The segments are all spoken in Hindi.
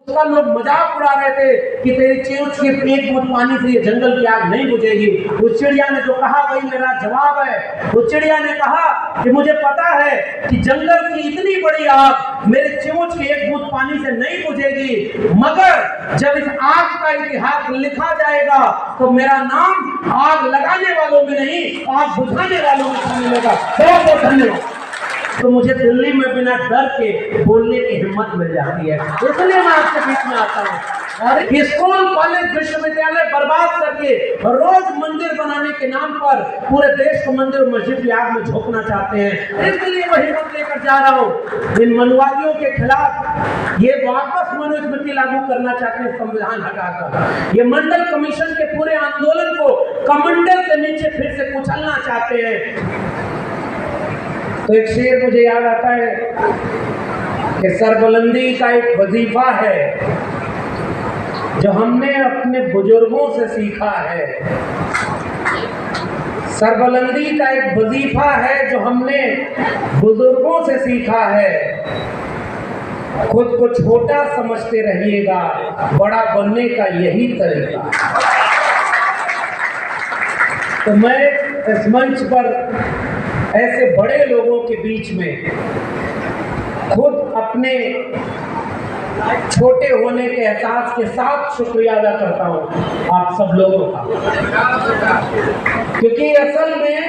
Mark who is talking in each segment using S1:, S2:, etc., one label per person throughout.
S1: उसका लोग मजाक उड़ा रहे थे कि तेरी चोंच के एक बूंद पानी से ये जंगल की आग नहीं बुझेगी। उस चिड़िया ने जो कहा वही मेरा जवाब है। उस चिड़िया ने कहा कि मुझे पता है कि जंगल की इतनी बड़ी आग मेरे चोंच के एक बूंद पानी से नहीं बुझेगी, मगर जब इस आग का इतिहास लिखा जाएगा तो मेरा नाम आग लगाने वालों में नहीं, आग बुझाने वालों में मिलेगा। बहुत बहुत धन्यवाद। तो मुझे दिल्ली में बिना डर के बोलने की हिम्मत मिल जाती है, इसलिए मैं आपके बीच में आता हूँ। और स्कूल, कॉलेज, विश्वविद्यालय बर्बाद करके रोज मंदिर बनाने के नाम पर पूरे देश को मंदिर और मस्जिद की आग में झोंकना चाहते हैं, इसलिए वही हिम्मत लेकर जा रहा हूँ। इन मनुवादियों के खिलाफ ये वापस मनुस्मृति लागू करना चाहते हैं, संविधान हटाकर। ये मंडल कमीशन के पूरे आंदोलन को कमंडल के नीचे फिर से कुचलना चाहते हैं। तो एक शेर मुझे याद आता है कि सरबुलंदी का एक वजीफा है जो हमने अपने बुजुर्गों से सीखा है। सरबुलंदी का एक वजीफा है जो हमने बुजुर्गों से सीखा है। खुद को छोटा समझते रहिएगा, बड़ा बनने का यही तरीका। तो मैं इस मंच पर ऐसे बड़े लोगों के बीच में खुद अपने छोटे होने के एहसास के साथ शुक्रिया अदा करता हूँ आप सब लोगों का, क्योंकि असल में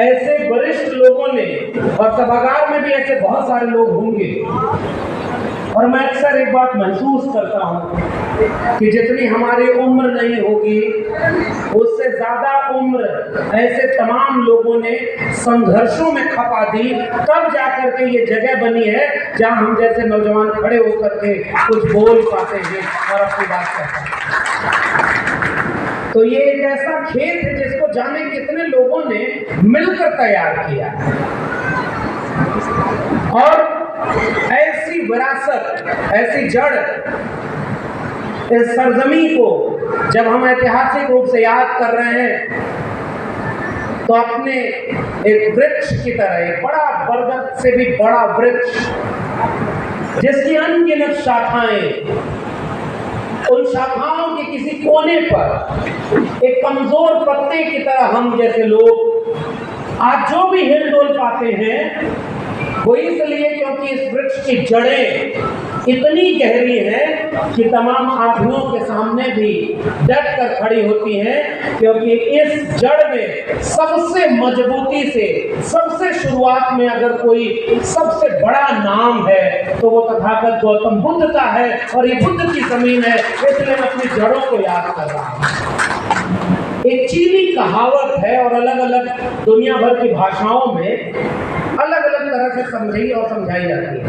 S1: ऐसे वरिष्ठ लोगों ने, और सभागार में भी ऐसे बहुत सारे लोग होंगे, और मैं अक्सर एक बात महसूस करता हूँ कि जितनी हमारी उम्र नहीं होगी उससे ज़्यादा उम्र ऐसे तमाम लोगों ने संघर्षों में खपा दी, तब जाकर के ये जगह बनी है जहाँ हम जैसे नौजवान खड़े होकर के कुछ बोल पाते हैं और अपनी बात कहते हैं। तो ये एक ऐसा खेत है जिसको जाने कितने लोगों ने मिलकर तैयार किया, और ऐसी विरासत, ऐसी जड़ इस सरजमी को जब हम ऐतिहासिक रूप से याद कर रहे हैं तो अपने एक वृक्ष की तरह, एक बड़ा बरगद से भी बड़ा वृक्ष जिसकी अनगिनत शाखाएं, उन शाखाओं के किसी कोने पर एक कमजोर पत्ते की तरह हम जैसे लोग आज जो भी हिल डोल पाते हैं वो इसलिए क्योंकि इस वृक्ष की जड़ें इतनी गहरी हैं कि तमाम आंधियों के सामने भी डट कर खड़ी होती हैं, क्योंकि इस जड़ में सबसे मजबूती से, सबसे शुरुआत में अगर कोई सबसे बड़ा नाम है तो वो तथागत गौतम बुद्ध का है, और ये बुद्ध की जमीन है, इसलिए मैं अपनी जड़ों को याद कर रहा हूँ। एक चीनी कहावत है और अलग अलग दुनिया भर की भाषाओं में अलग अलग तरह से समझी और समझाई जाती है।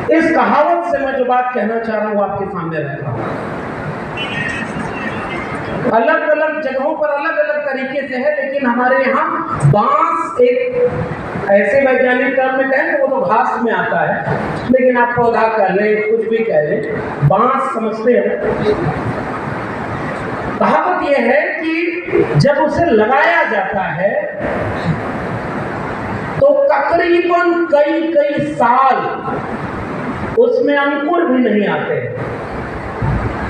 S1: इस कहावत से मैं जो बात कहना चाह रहा हूँ आपके सामने रखा हूँ। अलग अलग जगहों पर अलग अलग तरीके से है, लेकिन हमारे यहाँ बांस एक ऐसे वैज्ञानिक टर्म में कहें तो वो तो घास में आता है, लेकिन आप पौधा कह लें, कुछ भी कह लें, बांस समझते हैं। कहावत यह है कि जब उसे लगाया जाता है तो तकरीबन कई साल उसमें अंकुर भी नहीं आते,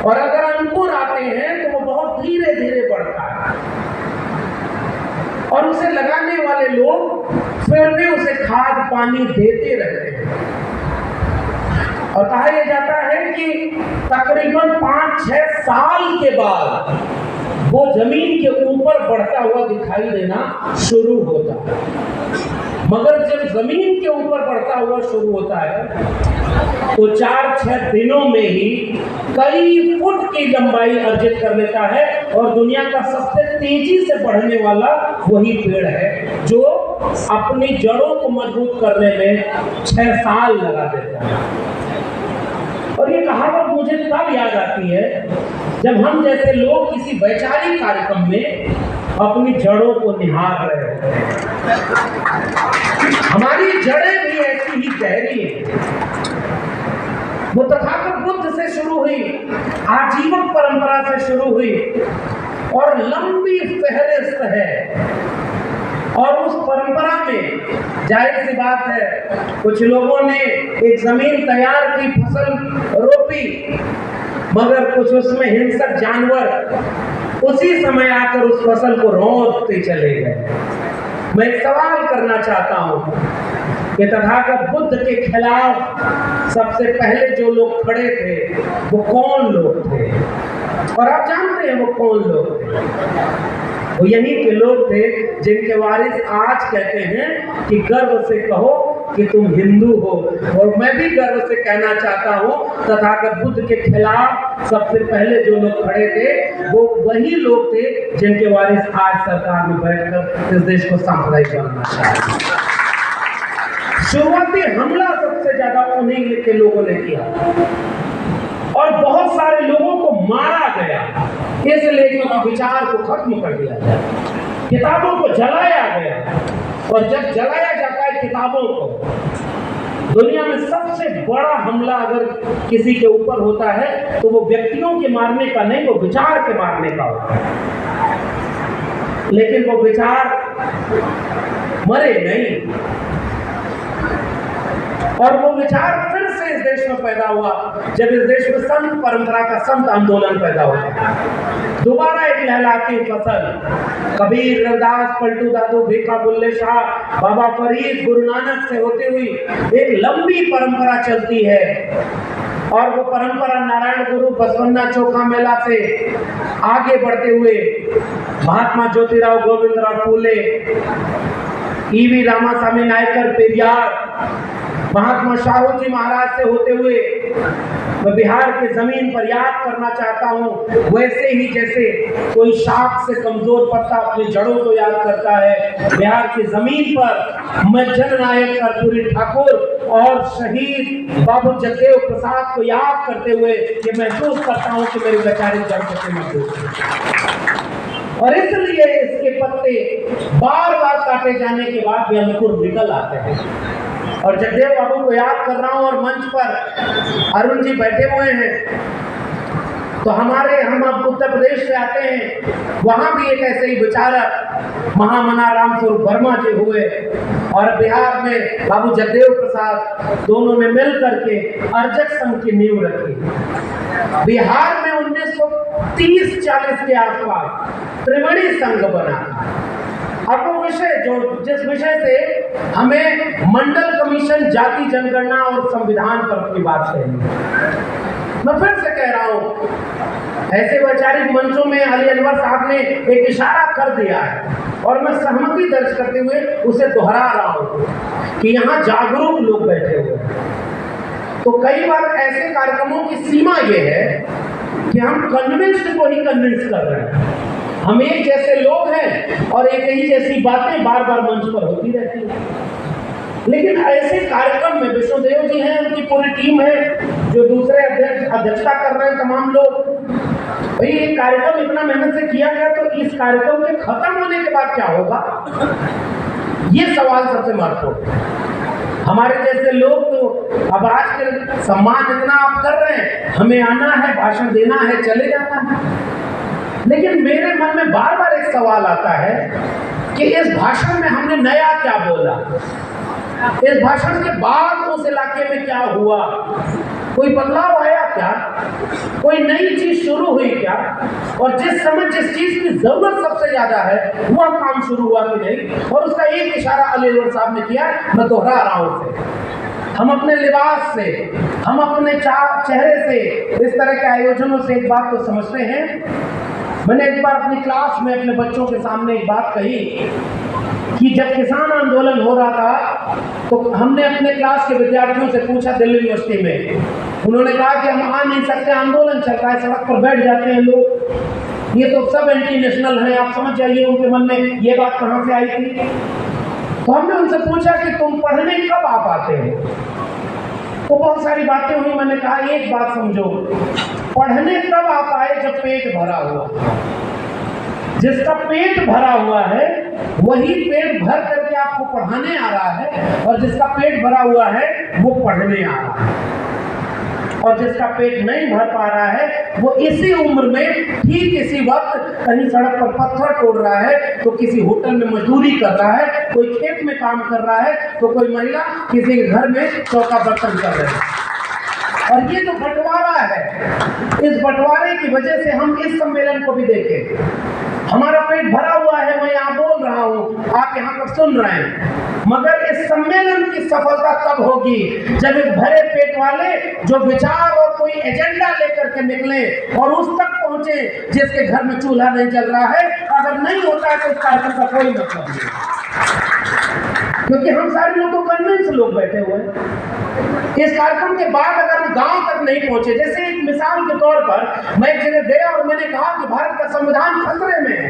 S1: और अगर अंकुर आते हैं तो वो बहुत धीरे धीरे बढ़ता है, और उसे लगाने वाले लोग फिर भी उसे खाद पानी देते रहते हैं। और कहा यह जाता है कि तकरीबन 5-6 साल के बाद वो जमीन के ऊपर बढ़ता हुआ दिखाई देना शुरू होता है। मगर जब जमीन के ऊपर बढ़ता हुआ शुरू होता है तो 4-6 दिनों में ही कई फुट की लंबाई अर्जित कर लेता है, और दुनिया का सबसे तेजी से बढ़ने वाला वही पेड़ है जो अपनी जड़ों को मजबूत करने में 6 साल लगा देता है। और ये कहावत मुझे तब याद आती है जब हम जैसे लोग किसी वैचारिक कार्यक्रम में अपनी जड़ों को निहार रहे होते हैं। हमारी जड़ें भी ऐसी ही गहरी हैं। वो तथागत बुद्ध से शुरू हुई, आजीवन परंपरा से शुरू हुई, और लंबी फहरिस्त है। और उस परंपरा में जाहिर सी बात है कुछ लोगों ने एक जमीन तैयार की, फसल रोपी, मगर कुछ उसमें हिंसक जानवर उसी समय आकर उस फसल को रौंदते चले गए। मैं एक सवाल करना चाहता हूं कि तथागत बुद्ध के खिलाफ सबसे पहले जो लोग खड़े थे वो कौन लोग थे? और आप जानते हैं वो कौन लोग थे? वो यही के लोग थे जिनके वारिस आज कहते हैं कि गर्व से कहो कि तुम हिंदू हो। और मैं भी गर्व से कहना चाहता हूँ तथागत बुद्ध के खिलाफ सबसे पहले जो लोग खड़े थे वो वही लोग थे जिनके वारिस आज सरकार में बैठकर इस देश को सांप्रदायिक बनाना चाहते। शुरुआती हमला सबसे ज्यादा उन्हीं के लोगों ने किया और बहुत सारे लोगों को मारा गया, इसलिए कि विचार को खत्म कर दिया गया, किताबों को जलाया गया। और जब जलाया जाता है किताबों को, दुनिया में सबसे बड़ा हमला अगर किसी के ऊपर होता है तो वो व्यक्तियों के मारने का नहीं, वो विचार के मारने का होता है। लेकिन वो विचार मरे नहीं और वो विचार फिर से इस देश में पैदा हुआ जब इस देश में संत परंपरा का संत आंदोलन पैदा हुआ। दोबारा एक लहलाती फसल कबीर, रविदास, पलटू दादू, भीखा बुल्ले शाह, बाबा फरीद, गुरु नानक से होती हुई एक लंबी परंपरा चलती है और वो परंपरा नारायण गुरु बसवन्ना चोखा मेला से आगे बढ़ते हुए महात्मा ज्योतिराव गोविंदराव फूले, ईवी रामास्वामी नायकर पेरियार, महात्मा शाहू जी महाराज से होते हुए मैं बिहार की जमीन पर याद करना चाहता हूँ। वैसे ही जैसे कोई शाख से कमजोर पत्ता अपनी जड़ों को याद करता है, बिहार की जमीन पर मैं जननायक कर्पूरी ठाकुर और शहीद बाबू जगदेव प्रसाद को याद करते हुए ये महसूस करता हूँ कि मेरी वैचारिक जड़ से महसूस है। और इसलिए इसके पत्ते बार बार काटे जाने के बाद भी अंकुर निकल आते हैं। और जगदेव बाबू को याद कर रहा हूं और मंच पर अरुण जी बैठे हुए हैं, तो हम अब उत्तर प्रदेश से आते हैं, वहां भी एक ऐसे ही विचारक महामना राम स्वरूप वर्मा जी हुए और बिहार में बाबू जगदेव प्रसाद, दोनों ने मिल करके अर्जक संघ की नींव रखी। बिहार में 1930-40 के आसपास त्रिवेणी संघ बना। अब वो विषय जिस विषय से हमें मंडल कमीशन, जाति जनगणना और संविधान पर अपनी बात करनी, मैं फिर से कह रहा हूं, ऐसे वैचारिक मंचों में अली अनवर साहब ने एक इशारा कर दिया है और मैं सहमति दर्ज करते हुए उसे दोहरा रहा हूं कि यहाँ जागरूक लोग बैठे हुए हैं। तो कई बार ऐसे कार्यक्रमों की सीमा ये है कि हम कन्विंस्ड को ही कन्विंस कर रहे हैं। हम एक जैसे लोग हैं और एक ही जैसी बातें बार बार मंच पर होती रहती हैं। लेकिन ऐसे कार्यक्रम में विष्णुदेव जी हैं, उनकी पूरी टीम है, जो दूसरे अध्यक्षता कर रहे हैं तमाम लोग। भाई ये कार्यक्रम इतना मेहनत से किया गया, तो इस कार्यक्रम के खत्म होने के बाद क्या होगा, ये सवाल सबसे महत्वपूर्ण है। हमारे जैसे लोग तो अब आज के सम्मान इतना आप कर रहे हैं, हमें आना है, भाषण देना है, चले जाना है। लेकिन मेरे मन में बार बार एक सवाल आता है कि इस भाषण में हमने नया क्या बोला, इस भाषण के बाद उस इलाके में क्या हुआ, कोई बदलाव आया क्या, कोई नई चीज शुरू हुई क्या, और जिस समय जिस चीज की जरूरत सबसे ज्यादा है वह काम शुरू हुआ कि नहीं। और उसका एक इशारा अली अनवर साहब ने किया, मैं दोहरा रहा हूं उसे। हम अपने लिबास से, हम अपने चेहरे से, इस तरह के आयोजनों से एक बात तो समझते हैं। मैंने एक बार अपनी क्लास में अपने बच्चों के सामने एक बात कही कि जब किसान आंदोलन हो रहा था तो हमने अपने क्लास के विद्यार्थियों से पूछा दिल्ली यूनिवर्सिटी में, उन्होंने कहा कि हम आ नहीं सकते, आंदोलन चल रहा है, सड़क पर बैठ जाते हैं लोग, ये तो सब एंटी नेशनल हैं, आप समझ जाइए उनके मन में ये बात कहाँ से आई थी। तो हमने उनसे पूछा कि तुम पढ़ने कब आ पाते हो, तो बहुत सारी बातें हुई। मैंने कहा एक बात समझो, पढ़ने तब आ पाए जब पेट भरा हुआ। जिसका पेट भरा हुआ है वही पेट भर करके आपको पढ़ाने आ रहा है, और जिसका पेट भरा हुआ है वो पढ़ने आ रहा है। और जिसका पेट नहीं भर पा रहा है वो इसी उम्र में ठीक इसी वक्त कहीं सड़क पर पत्थर तोड़ रहा है, तो किसी होटल में मजदूरी कर रहा है, कोई खेत में काम कर रहा है, तो कोई महिला किसी घर में चौका बर्तन कर रही है। और ये जो बंटवारा है, इस बंटवारे की वजह से हम इस सम्मेलन को भी देखें। हमारा पेट भरा हुआ है, मैं यहाँ बोल रहा हूँ, आप यहाँ पर सुन रहे हैं, मगर इस सम्मेलन की सफलता तब होगी जब एक भरे पेट वाले जो विचार और कोई एजेंडा लेकर के निकले और उस तक पहुंचे जिसके घर में चूल्हा नहीं जल रहा है। अगर नहीं होता है तो इस कार्यक्रम का कोई मतलब नहीं, क्योंकि हम सारे लोग तो कन्विंस लोग बैठे हुए हैं। इस कार्यक्रम के बाद अगर हम गांव तक नहीं पहुंचे, जैसे एक मिसाल के तौर पर मैं एक जगह गया और मैंने कहा कि भारत का संविधान खतरे में है।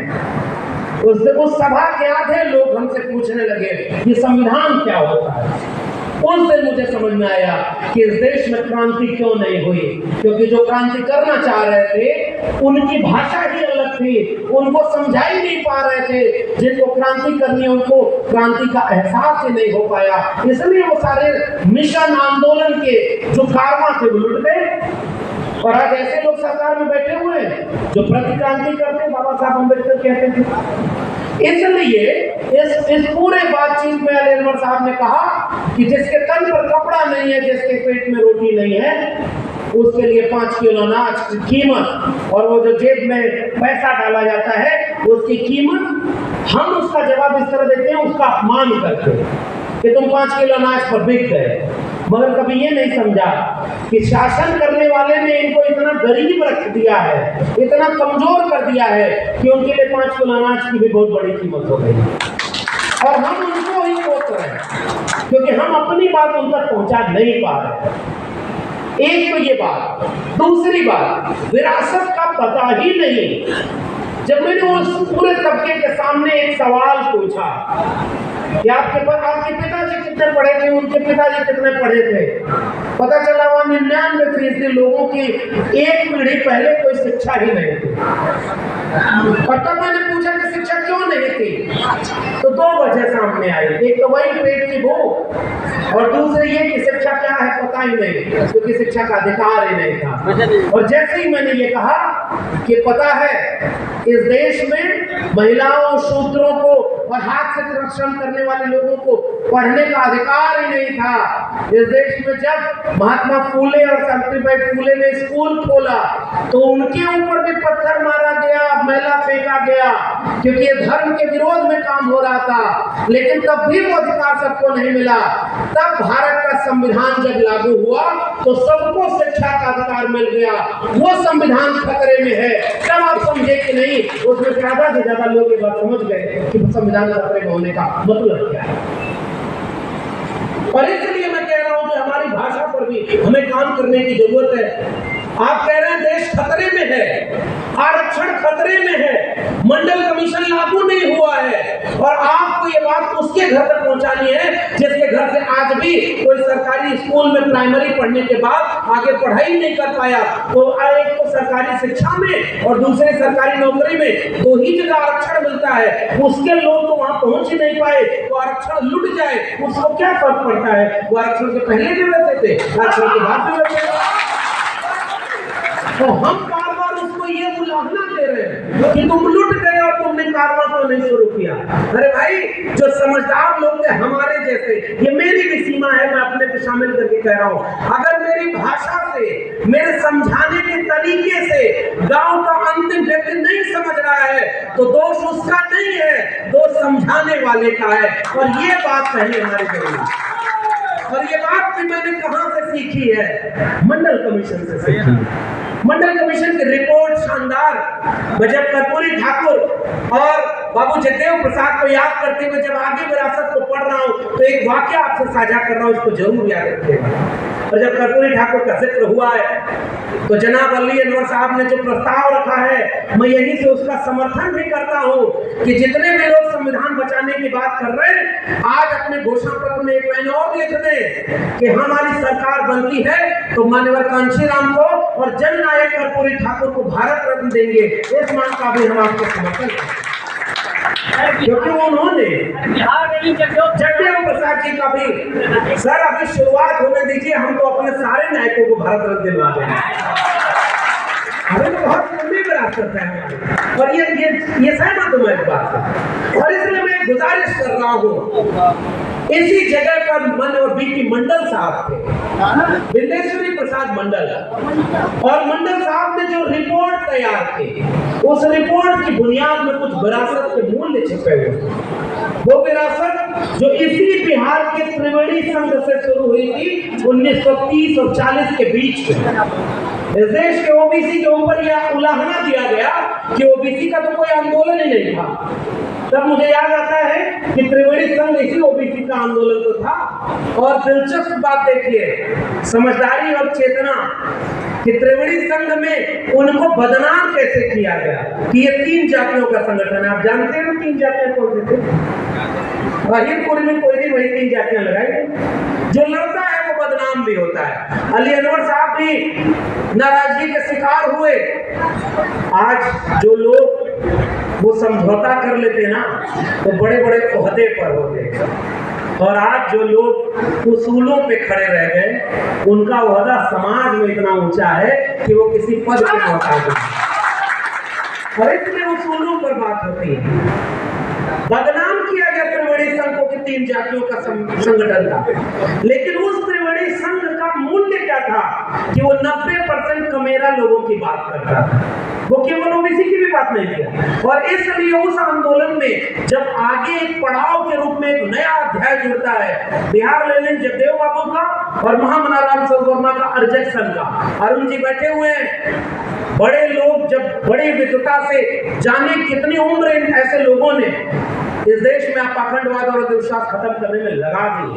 S1: उस सभा के आधे लोग हमसे पूछने लगे कि संविधान क्या होता है। उस दिन मुझे समझ में आया कि इस देश में क्रांति क्यों नहीं हुई, क्योंकि जो क्रांति करना चाह रहे थे उनकी भाषा ही अलग थी, उनको समझाई नहीं पा रहे थे। जिनको क्रांति करनी है उनको क्रांति का एहसास ही नहीं हो पाया, इसलिए वो सारे मिशन आंदोलन के जो कारवा थे वो लुट गए। और आज ऐसे लोग सरकार में बैठे हुए हैं जो प्रतिक्रांति करते हैं, बाबा साहब अम्बेडकर कहते थे। इसलिए इस पूरे बातचीत में अली अनवर साहब ने कहा कि जिसके तन पर कपड़ा नहीं है, जिसके पेट में रोटी नहीं है, उसके लिए 5 किलो अनाज की कीमत और वो जो जेब में पैसा डाला जाता है उसकी कीमत, हम उसका जवाब इस तरह देते हैं, उसका अपमान करते हैं कि तुम 5 किलो अनाज पर बिक गए। मगर कभी ये नहीं समझा कि शासन करने वाले ने इनको इतना गरीब रख दिया है, इतना कमजोर कर दिया है कि उनके लिए 5 किलो अनाज की भी बहुत बड़ी कीमत हो गई और हम उनको ही कोस रहे हैं क्योंकि हम अपनी बात उन तक पहुंचा नहीं पा रहे। एक तो ये बात, दूसरी बात, विरासत का पता ही नहीं। जब मैंने उस पूरे तबके के सामने एक सवाल पूछा कि आपके पिताजी कितने पढ़े थे, उनके पिताजी कितने पढ़े थे, पता चला वहाँ 99% लोगों की एक पीढ़ी पहले कोई शिक्षा ही नहीं थी। और तब मैंने पूछा कि शिक्षा क्यों नहीं थी, तो 2 वजह सामने आई। एक तो वही पेट की भूख और दूसरी ये कि शिक्षा क्या है पता ही नहीं, क्योंकि शिक्षा का अधिकार ही नहीं था। और जैसे ही मैंने ये कहा कि पता है इस देश में महिलाओं, शूद्रों को और हाथ से श्रम करने वाले लोगों को पढ़ने का अधिकार ही नहीं था। इस देश में जब महात्मा फूले और सावित्रीबाई फूले ने स्कूल खोला तो उनके ऊपर भी पत्थर मारा गया, मैला फेंका गया, क्योंकि ये धर्म के विरोध में काम हो रहा था। लेकिन तब भी वो अधिकार सबको नहीं मिला। तब भारत का संविधान जब लागू हुआ तो सबको शिक्षा का अधिकार मिल गया। वो संविधान खतरे में है। तब आप समझे कि नहीं, उसमें ज्यादा से ज्यादा लोग ये बात समझ गए कि संविधान खतरे में होने का मतलब क्या है। और इसलिए मैं कह रहा हूं कि हमारी भाषा पर भी हमें काम करने की जरूरत है। आप कह रहे हैं देश खतरे में है, आरक्षण खतरे में है, मंडल कमीशन लागू नहीं हुआ है और आपको ये बात उसके घर तक पहुंचानी है जिसके घर से आज भी कोई सरकारी स्कूल में प्राइमरी पढ़ने के बाद आगे पढ़ाई नहीं कर पाया। तो एक तो सरकारी शिक्षा में और दूसरे सरकारी नौकरी में 2 ही जगह आरक्षण मिलता है, उसके लोग तो वहां पहुंच ही नहीं पाए, तो आरक्षण लुट जाए, उसको क्या फर्क पड़ता है। वो आरक्षण के पहले भी वैसे थे, आरक्षण के बाद भी वैसे। तो हम बार बार उसको ये उलाहना दे रहे हैं कि तुम लुट गए और तुमने कारवां क्यों नहीं शुरू किया। अरे भाई, जो समझदार लोग थे हमारे जैसे, ये मेरी भी सीमा है, मैं अपने को शामिल करके कह रहा हूं, अगर मेरी भाषा से, मेरे समझाने के तरीके से गांव का अंतिम व्यक्ति नहीं समझ रहा है तो दोष उसका नहीं है, दोष समझाने वाले का है। और ये बात कहनी हमारी जरूरी। और ये बात भी मैंने कहां से सीखी है, मंडल कमीशन से सीखी। मंडल कमीशन की रिपोर्ट शानदार। मैं जब कर्पूरी ठाकुर और बाबू जगदेव प्रसाद को याद करते हुए जब आगे विरासत को पढ़ रहा हूं तो एक वाक्य आपसे साझा कर रहा हूं, इसको जरूर याद रखिएगा। और जब कर्पूरी ठाकुर का जिक्र हुआ है तो जनाब अली अनवर साहब ने जो प्रस्ताव रखा है, मैं यही से उसका समर्थन भी करता हूं कि जितने भी लोग संविधान बचाने की बात कर रहे हैं, आज अपने घोषणा पत्र में एक लाइन और लिख दें कि हमारी सरकार बनती है तो माननीय कांशीराम को और जननायक कर्पूरी ठाकुर को भारत रत्न देंगे। इस मांग का भी हम आपको समर्थन करें, क्योंकि उन्होंने जगदेव प्रसाद जी का भी, सर अभी शुरुआत होने दीजिए, हम तो अपने सारे नायकों को भारत रत्न दिलवा देंगे। हमें तो बहुत लंबी विरासत करता है हमारे, और ये सहमत हूं मैं इस बात से। और इसलिए मैं गुजारिश कर रहा हूं, इसी जगह पर मन और बीपी मंडल साहब थे, बिंदेश्वरी प्रसाद मंडल, और मंडल साहब ने जो रिपोर्ट तैयार की, उस रिपोर्ट की बुनियाद में कुछ विरासत के मूल्य छिपे हुए। वो विरासत जो इसी बिहार के त्रिवेणी संघ से शुरू हुई थी 1930 और 40 के बीच में। इस देश के ओबीसी के ऊपर यह उलाहना दिया गया कि ओबीसी का तो कोई आंदोलन ही नहीं था। तब मुझे याद आता है कि त्रिवेणी संघ इसी ओबीसी का आंदोलन तो था। और दिलचस्प बात देखिए, समझदारी और चेतना कि त्रिवेणी संघ में उनको बदनाम कैसे किया गया कि ये 3 जातियों का संगठन है। आप जानते हैं 3 जातियां कौन सी थी? अहिरपुर में कोई नहीं, वही 3 जातियां लगाई। जो लड़ता है वो बदनाम भी होता है। अली अनवर साहब भी नाराजगी के शिकार हुए। आज जो लोग वो समझौता कर लेते ना तो बड़े बड़े ओहदे पर होते, और आज जो लोग उसूलों पे खड़े रह गए उनका ओहदा समाज में इतना ऊंचा है कि वो किसी पद के मोहताज है। और इसलिए उसूलों पर बात होती है। बदनाम किया गया त्रिवेणी संघ को कि 3 जातियों का संगठन था, लेकिन उस त्रिवेणी संघ का मूल्य क्या था कि वो 90% कमेरा लोगों की बात करता था, वो केवल ओबीसी की भी बात नहीं किया। और इसलिए उस आंदोलन में जब आगे एक पड़ाव के रूप में एक नया अध्याय जुड़ता है, बिहार लेनिन जगदेव बाबू का और महामना राम वर्मा का अर्जक का, अरुण जी बैठे हुए हैं, बड़े लोग जब बड़ी विद्वता से जाने कितनी उम्र इन ऐसे लोगों ने इस देश में आप पाखंडवाद और अंधविश्वास खत्म करने में लगा दी।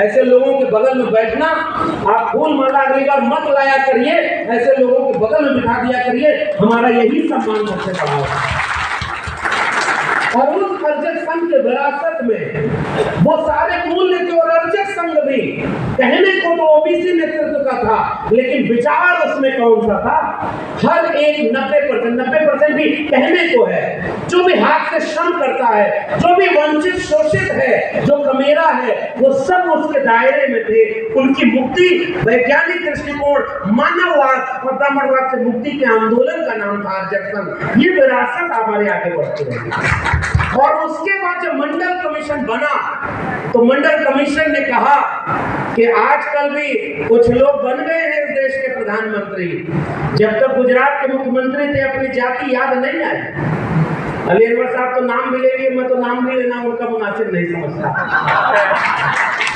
S1: ऐसे लोगों के बगल में बैठना, आप फूल माला अगली बार मत लाया करिए, ऐसे लोगों के बगल में बिठा दिया करिए, हमारा यही सम्मान सबसे बड़ा होगा। और उस अर्जक संघ के विरासत में वो सारे मूल्य थे। और अर्जक संघ भी कहने को तो ओबीसी नेतृत्व का था, लेकिन विचार उसमें कौन सा था? हर एक 90% भी कहने को है। जो भी हाथ से श्रम करता है, जो भी वंचित शोषित है, जो कमेरा है, वो सब उसके दायरे में थे। उनकी मुक्ति वैज्ञानिक दृष्टिकोण, मानववाद और ब्राह्मणवाद से मुक्ति के आंदोलन का नाम था अर्जक संघ। ये विरासत हमारे आगे बढ़ती रही। और उसके बाद जब मंडल कमीशन बना तो मंडल कमीशन ने कहा कि आजकल भी कुछ लोग बन गए हैं इस देश के प्रधानमंत्री। जब तक गुजरात के मुख्यमंत्री थे अपनी जाति याद नहीं आई। अली अनवर साहब तो नाम भी ले लिए, मैं तो नाम भी लेना उनका मुनासिब नहीं समझता।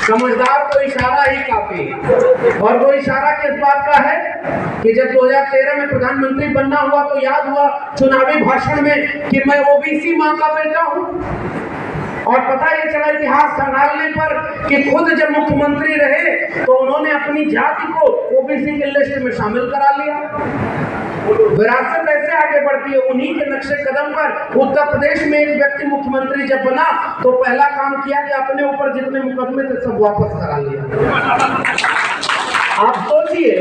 S1: समझदार को इशारा ही काफी। और वो इशारा किस बात का है कि जब 2013 में प्रधानमंत्री बनना हुआ तो याद हुआ चुनावी भाषण में कि मैं ओबीसी मां का बेटा हूं। और पता ये चला इतिहास खंगालने पर कि खुद जब मुख्यमंत्री रहे तो उन्होंने अपनी जाति को ओबीसी के लिस्ट में शामिल करा लिया। विरासत ऐसे आगे बढ़ती है। उन्हीं के नक्शे कदम पर उत्तर प्रदेश में एक व्यक्ति मुख्यमंत्री जब बना तो पहला काम किया कि अपने ऊपर जितने मुकदमे थे सब वापस करा लिया। आप सोचिए,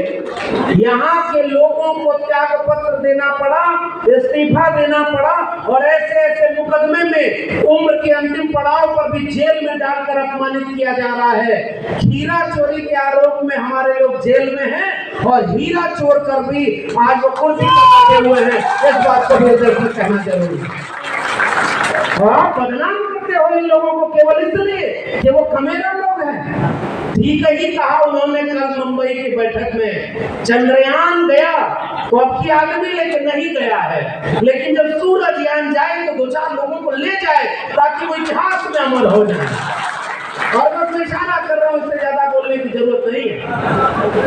S1: यहाँ के लोगों को त्याग पत्र देना पड़ा, इस्तीफा देना पड़ा, और ऐसे ऐसे मुकदमे में उम्र के अंतिम पड़ाव पर भी जेल में डालकर अपमानित किया जा रहा है। हीरा चोरी के आरोप में हमारे लोग जेल में हैं, और हीरा चोर कर भी आज वो कुर्सी पर बैठे हुए हैं। इस बात को भी कहना जरूरी है। और बदनाम करते हो इन लोगों को केवल इसलिए कि वो कमेरा लोग हैं। ठीक ही कहा उन्होंने कल मुंबई की बैठक में, चंद्रयान गया तो अब की आदमी लेके नहीं गया है, लेकिन जब सूरजयान जाए तो 2-4 लोगों को ले जाए ताकि वो इतिहास में अमर हो जाए। और बस मैं इशारा कर रहा हूं, इससे ज्यादा बोलने की जरूरत नहीं है।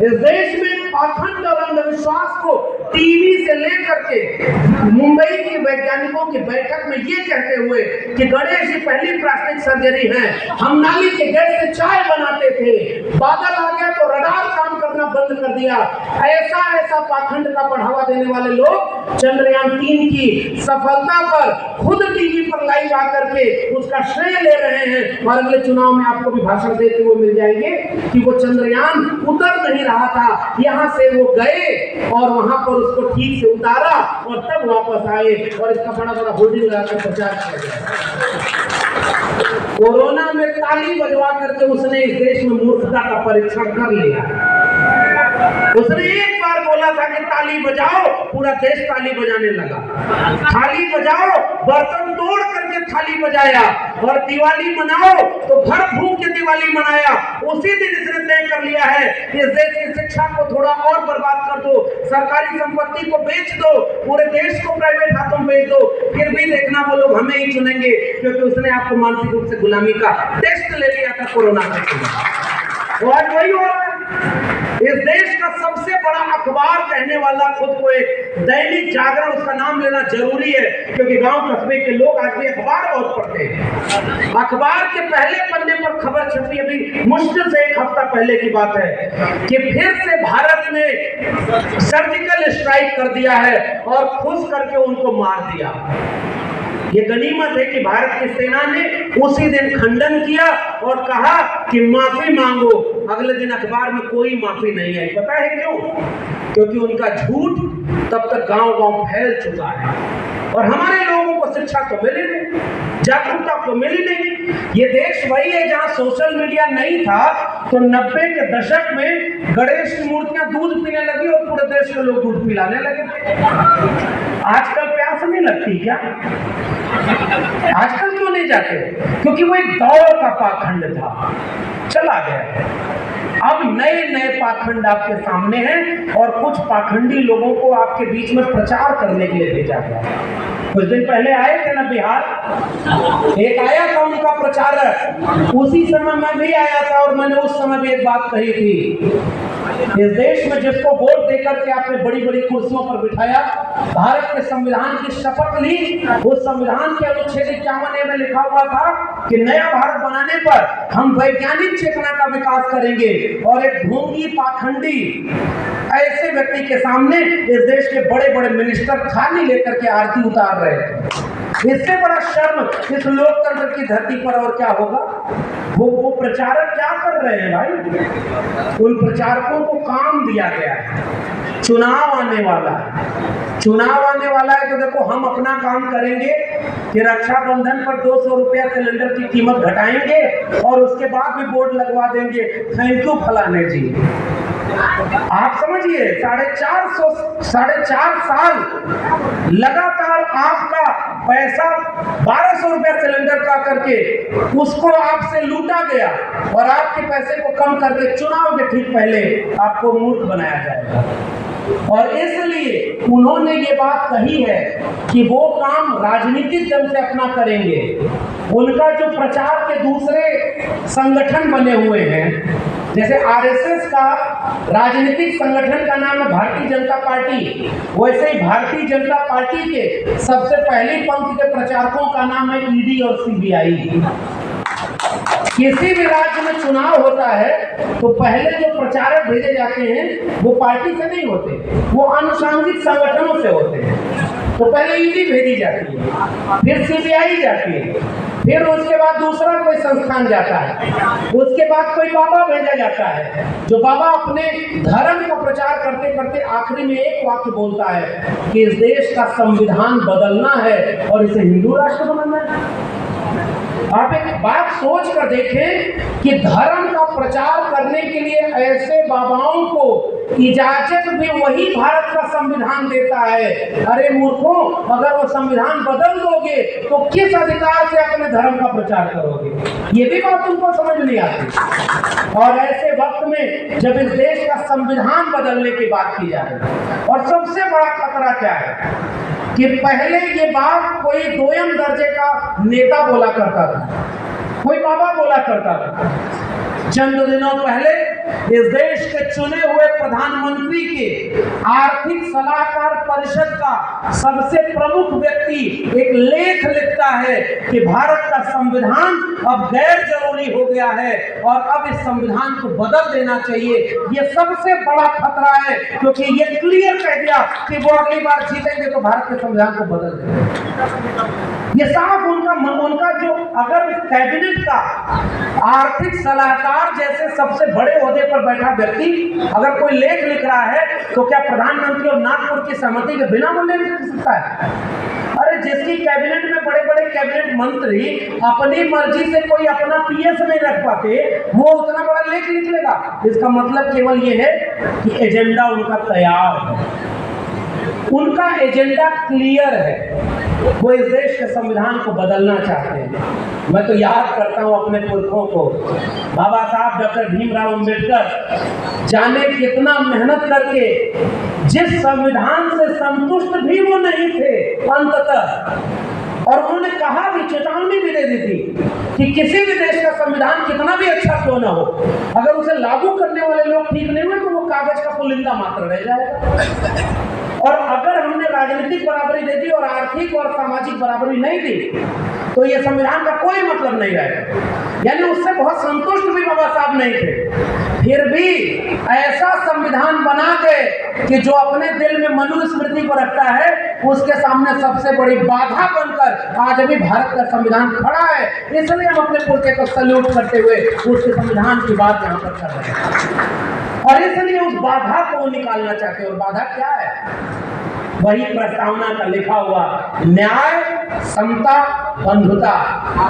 S1: इस देश में पाखंड और अंधविश्वास को टीवी से लेकर के मुंबई के वैज्ञानिकों की बैठक में ये कहते हुए कि गणेश जी पहली प्लास्टिक सर्जरी है, हम नाली के गैस से चाय बनाते थे, बादल आ गया तो रडार काम करना बंद कर दिया। ऐसा पाखंड का बढ़ावा देने वाले लोग चंद्रयान 3 की सफलता पर खुद टीवी पर लाइव आकर के उसका श्रेय ले रहे हैं। और अगले चुनाव में आपको भी भाषण देते हुए मिल जाएंगे कि वो चंद्रयान उतर नहीं रहा था, यहाँ से वो गए और वहां पर उसको ठीक से उतारा और तब वापस आए, और इसका बड़ा बड़ा होर्डिंग लगाकर प्रचार किया गया। कोरोना में ताली बजवा करके उसने इस देश में मूर्खता का परीक्षण कर लिया। उसने एक बार बोला था कि ताली बजाओ, पूरा देश ताली बजाने लगा। थाली बजाओ, बर्तन तोड़ करके थाली बजाया, और दिवाली मनाओ तो घर फूंक के दिवाली मनाया। उसी दिन इसने तय कर लिया है इस देश की शिक्षा को थोड़ा और बर्बाद कर दो, सरकारी संपत्ति को बेच दो, पूरे देश को प्राइवेट हाथों में बेच दो, फिर भी देखना वो लोग हमें ही चुनेंगे, क्योंकि उसने आपको मानसिक रूप से गुलामी का टेस्ट ले लिया था कोरोना के। तो आज वही हो रहा है। इस देश का सबसे बड़ा अखबार कहने वाला खुद को एक दैनिक जागरण, उसका नाम लेना जरूरी है, क्योंकि गांव कस्बे के लोग आज भी अखबार बहुत पढ़ते हैं। अखबार के पहले पन्ने पर खबर छपी, अभी मुश्किल से एक हफ्ता पहले की बात है, कि फिर से भारत ने सर्जिकल स्ट्राइक कर दिया है और खुश करके उनको मार दिया। ये गनीमत है कि भारत की सेना ने उसी दिन खंडन किया और कहा कि माफी मांगो। अगले दिन अखबार में कोई माफी नहीं आई। पता है क्यों? क्योंकि उनका झूठ तब तक गांव-गांव फैल चुका है, और हमारे लोगों को शिक्षा तो मिली नहीं, जागरूकता तो मिली नहीं। ये देश वही है जहां सोशल मीडिया नहीं था तो 90 के दशक में गणेश की मूर्तियां दूध पीने लगी और पूरे देश के लोग दूध पिलाने लगे। आजकल प्यास नहीं लगती क्या? आजकल क्यों नहीं जाते? क्योंकि वो एक दौर का पाखंड था, चला गया। अब नए नए पाखंड आपके सामने हैं, और कुछ पाखंडी लोगों को आपके बीच में प्रचार करने के लिए भेजा गया। कुछ दिन पहले आए थे ना बिहार, एक आया था उनका प्रचारक, उसी समय मैं भी आया था, और मैंने उस समय भी एक बात कही थी, इस देश में जिसको वोट देकर के आपने बड़ी बड़ी कुर्सियों पर बिठाया, भारत के संविधान की शपथ ली, उस संविधान के अनुच्छेद 51 में लिखा हुआ था कि नया भारत बनाने पर हम वैज्ञानिक चेतना का विकास करेंगे, और एक ढोंगी पाखंडी ऐसे व्यक्ति के सामने इस देश के बड़े बड़े मिनिस्टर थाली लेकर के आरती उतार रहे थे। इससे बड़ा शर्म इस लोकतंत्र की धरती पर और क्या होगा? वो प्रचारक क्या कर रहे हैं भाई? उन प्रचारकों को काम दिया गया है, चुनाव आने वाला है, चुनाव आने वाला है, तो देखो हम अपना काम करेंगे कि रक्षाबंधन पर 200 रुपया सिलेंडर की कीमत घटाएंगे, और उसके बाद भी बोर्ड लगवा देंगे, थैंक यू फलाने जी। आप समझिए, 4.5 साल लगातार आपका पैसा 1200 रुपया सिलेंडर का करके उसको आपसे लूटा गया, और आपके पैसे को कम करके चुनाव के ठीक पहले आपको मूर्ख बनाया जाएगा। और इसलिए उन्होंने ये बात कही है कि वो काम राजनीतिक ढंग से अपना करेंगे। उनका जो प्रचार के दूसरे संगठन बने हुए हैं, जैसे आरएसएस का राजनीतिक संगठन का नाम है भारतीय जनता पार्टी, वैसे ही भारतीय जनता पार्टी के सबसे पहली पंक्ति के प्रचारकों का नाम है ईडी और सीबीआई। किसी भी राज्य में चुनाव होता है तो पहले जो प्रचारक भेजे जाते हैं वो पार्टी से नहीं होते, वो आनुषंगिक संगठनों से होते हैं। तो पहले ईडी भेजी जाती है, फिर सीबीआई जाती है, फिर उसके बाद दूसरा कोई संस्थान जाता है, उसके बाद कोई बाबा भेजा जाता है, जो बाबा अपने धर्म का प्रचार करते करते आखिरी में एक वाक्य बोलता है कि इस देश का संविधान बदलना है और इसे हिंदू राष्ट्र बनाना है। आप एक बात सोच कर देखें कि धर्म का प्रचार करने के लिए ऐसे बाबाओं को इजाजत भी वही भारत का संविधान देता है। अरे मूर्खों, अगर वो संविधान बदल दोगे तो किस अधिकार से अपने धर्म का प्रचार करोगे? ये भी बात तुमको समझ नहीं आती। और ऐसे वक्त में जब इस देश का संविधान बदलने की बात की जा रही है, और सबसे बड़ा खतरा क्या है कि पहले ये बात कोई दोयम दर्जे का नेता बोला करता था, कोई बाबा बोला करता था। चंद दिनों पहले इस देश के चुने हुए प्रधानमंत्री के आर्थिक सलाहकार परिषद का सबसे प्रमुख व्यक्ति एक लेख लिखता है कि भारत का संविधान अब गैर जरूरी हो गया है और अब इस संविधान को बदल देना चाहिए। ये सबसे बड़ा खतरा है, क्योंकि ये क्लियर कह दिया कि वो अगली बार जीतेंगे तो भारत के संविधान को बदल देंगे। ये साफ उनका उनका जो अगर कैबिनेट का आर्थिक सलाहकार जैसे सबसे बड़े ओहदे पर बैठा व्यक्ति अगर कोई लेख लिख रहा है तो क्या प्रधानमंत्री और नागपुर की सहमति के बिना वो लेख लिख सकता है? अरे जिसकी कैबिनेट में बड़े बड़े कैबिनेट मंत्री अपनी मर्जी से कोई अपना पीएस नहीं रख पाते, वो उतना बड़ा लेख लिख लेगा। इसका मतलब केवल ये है कि एजेंडा उनका तैयार है, उनका एजेंडा क्लियर है, वो इस देश के संविधान को बदलना चाहते हैं। मैं तो याद करता हूं अपने पुरखों को, बाबा साहब डॉक्टर भीमराव अंबेडकर जाने कितना मेहनत करके जिस संविधान से संतुष्ट भी वो नहीं थे अंततः, और उन्होंने कहा भी, चेतावनी भी दे दी थी कि किसी भी देश का संविधान कितना भी अच्छा क्यों ना हो, अगर उसे लागू करने वाले लोग ठीक नहीं हुए तो वो कागज का पुलिंदा मात्र रह जाएगा। और अगर हमने राजनीतिक बराबरी दे दी और आर्थिक और सामाजिक बराबरी नहीं दी तो ये संविधान का कोई मतलब नहीं रहेगा। यानी उससे बहुत संतुष्ट भी बाबा साहब नहीं थे, फिर भी ऐसा संविधान बना दे कि जो अपने दिल में मनुस्मृति को रखता है उसके सामने सबसे बड़ी बाधा बनकर आज अभी भारत का संविधान खड़ा है। इसलिए हम अपने पुरखे को सल्यूट करते हुए उसके संविधान की बात यहाँ पर कर रहे हैं, और इसलिए उस बाधा को निकालना चाहते हैं। और बाधा क्या है? वही प्रस्तावना का लिखा हुआ न्याय, समता, बंधुता,